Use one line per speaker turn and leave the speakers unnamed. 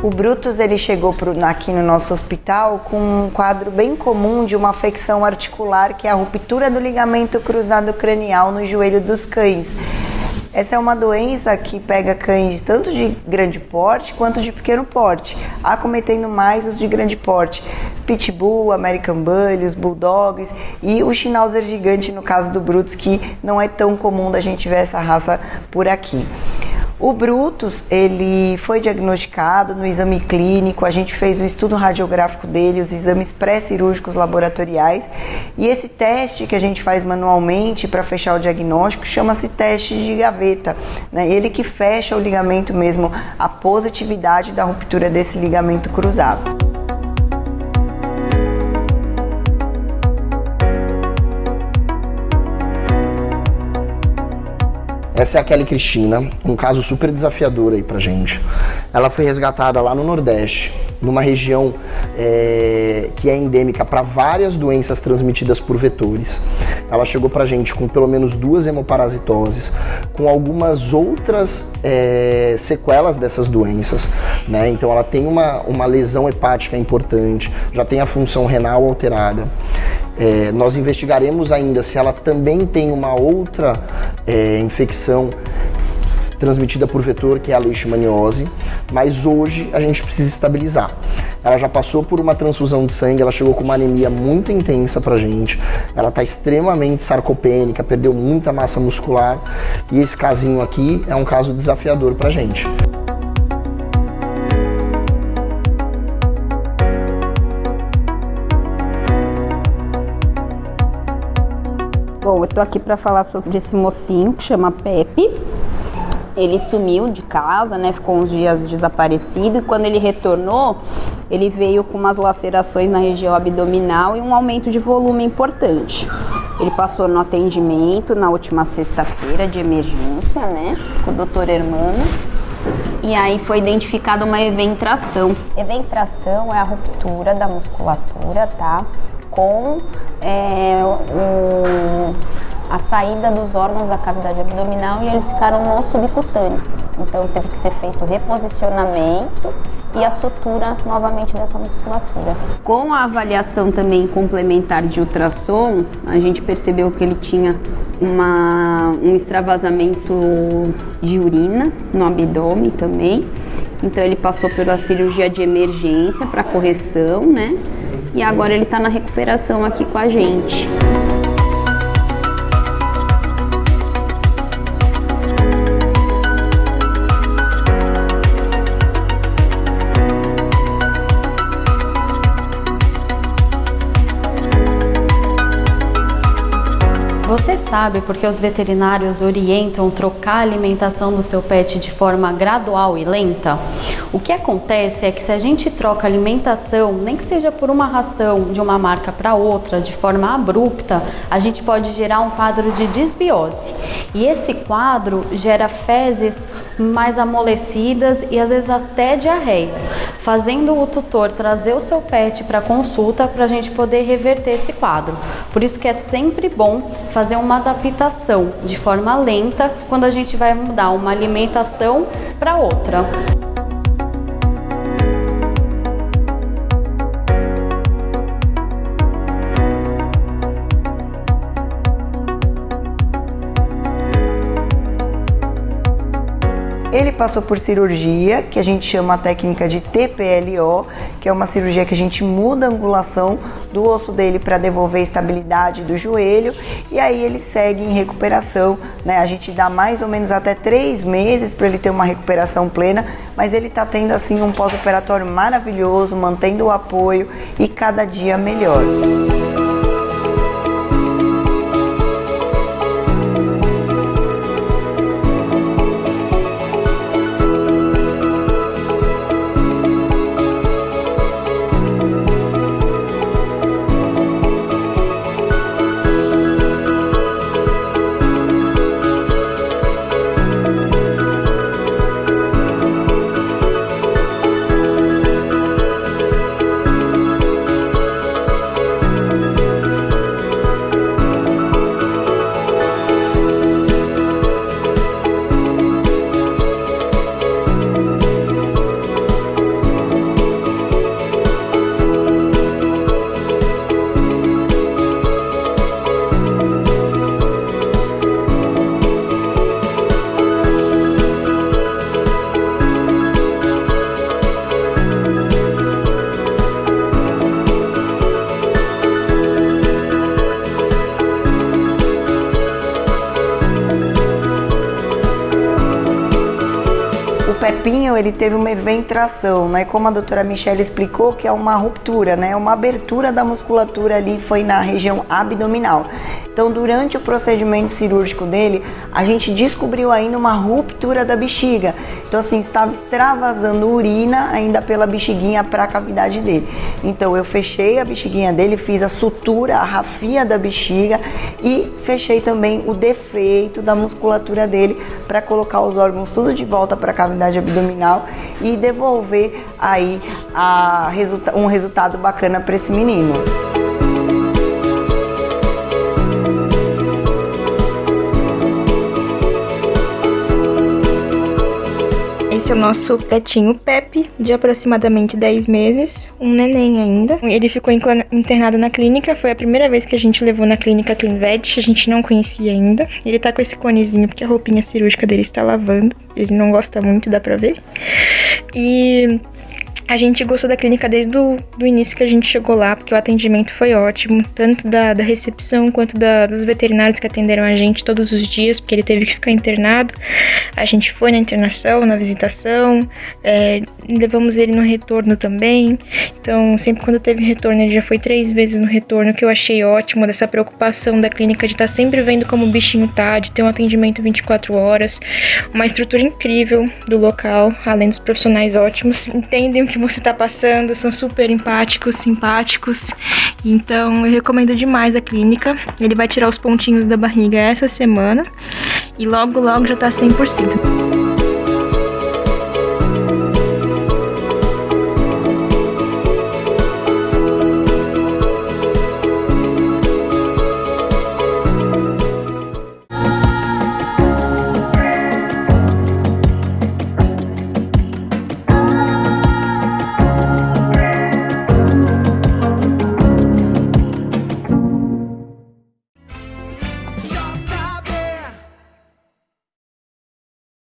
O Brutus ele chegou aqui no nosso hospital com um quadro bem comum de uma afecção articular, que é a ruptura do ligamento cruzado cranial no joelho dos cães. Essa é uma doença que pega cães tanto de grande porte quanto de pequeno porte, acometendo mais os de grande porte. Pitbull, American Bully, os Bulldogs e o Schnauzer gigante no caso do Brutus, que não é tão comum da gente ver essa raça por aqui. O Brutus, ele foi diagnosticado no exame clínico, a gente fez o estudo radiográfico dele, os exames pré-cirúrgicos laboratoriais, e esse teste que a gente faz manualmente para fechar o diagnóstico chama-se teste de gaveta, né? Ele que fecha o ligamento mesmo, a positividade da ruptura desse ligamento cruzado.
Essa é a Kelly Cristina, um caso super desafiador aí pra gente. Ela foi resgatada lá no Nordeste, numa região que é endêmica para várias doenças transmitidas por vetores. Ela chegou pra gente com pelo menos 2 hemoparasitoses, com algumas outras sequelas dessas doenças, né? Então ela tem uma lesão hepática importante, já tem a função renal alterada. Nós investigaremos ainda se ela também tem uma outra infecção transmitida por vetor, que é a leishmaniose, mas hoje a gente precisa estabilizar. Ela já passou por uma transfusão de sangue, ela chegou com uma anemia muito intensa pra gente, ela está extremamente sarcopênica, perdeu muita massa muscular, e esse casinho aqui é um caso desafiador pra gente.
Bom, eu tô aqui para falar sobre esse mocinho que chama Pepe. Ele sumiu de casa, né? Ficou uns dias desaparecido, e quando ele retornou, ele veio com umas lacerações na região abdominal e um aumento de volume importante. Ele passou no atendimento na última sexta-feira de emergência, né? Com o Dr. Hermano. E aí foi identificada uma eventração. Eventração é a ruptura da musculatura, tá? Com a saída dos órgãos da cavidade abdominal, e eles ficaram no subcutâneo. Então teve que ser feito o reposicionamento e a sutura novamente dessa musculatura. Com a avaliação também complementar de ultrassom, a gente percebeu que ele tinha um extravasamento de urina no abdômen também. Então ele passou pela cirurgia de emergência para correção, né? E agora ele está na recuperação aqui com a gente.
Você sabe por que os veterinários orientam trocar a alimentação do seu pet de forma gradual e lenta? O que acontece é que se a gente troca a alimentação, nem que seja por uma ração de uma marca para outra, de forma abrupta, a gente pode gerar um quadro de desbiose. E esse quadro gera fezes mais amolecidas e às vezes até diarreia, fazendo o tutor trazer o seu pet para consulta para a gente poder reverter esse quadro. Por isso que é sempre bom fazer uma adaptação de forma lenta quando a gente vai mudar uma alimentação para outra.
Ele passou por cirurgia, que a gente chama a técnica de TPLO, que é uma cirurgia que a gente muda a angulação do osso dele para devolver a estabilidade do joelho, e aí ele segue em recuperação, né? A gente dá mais ou menos até 3 meses para ele ter uma recuperação plena, mas ele está tendo assim um pós-operatório maravilhoso, mantendo o apoio e cada dia melhor. Pepinho, ele teve uma eventração, né? Como a doutora Michelle explicou, que é uma ruptura, né? Uma abertura da musculatura ali, foi na região abdominal. Então, durante o procedimento cirúrgico dele, a gente descobriu ainda uma ruptura da bexiga. Então, assim, estava extravasando urina ainda pela bexiguinha para a cavidade dele. Então, eu fechei a bexiguinha dele, fiz a sutura, a rafia da bexiga e fechei também o defeito da musculatura dele para colocar os órgãos tudo de volta para a cavidade abdominal e devolver aí um resultado bacana para esse menino.
Esse é o nosso gatinho Pepe, de aproximadamente 10 meses, um neném ainda. Ele ficou internado na clínica, foi a primeira vez que a gente levou na clínica Clinvet, a gente não conhecia ainda. Ele tá com esse conezinho porque a roupinha cirúrgica dele está lavando, ele não gosta muito, dá pra ver. E a gente gostou da clínica desde o início que a gente chegou lá, porque o atendimento foi ótimo, tanto da recepção quanto dos veterinários que atenderam a gente todos os dias, porque ele teve que ficar internado. A gente foi na internação, na visitação, levamos ele no retorno também. Então, sempre quando teve retorno, ele já foi 3 vezes no retorno, que eu achei ótimo, dessa preocupação da clínica de estar sempre vendo como o bichinho tá, de ter um atendimento 24 horas, uma estrutura incrível do local, além dos profissionais ótimos, entendem o que você tá passando, são super empáticos, simpáticos. Então, eu recomendo demais a clínica. Ele vai tirar os pontinhos da barriga essa semana e logo já tá 100%.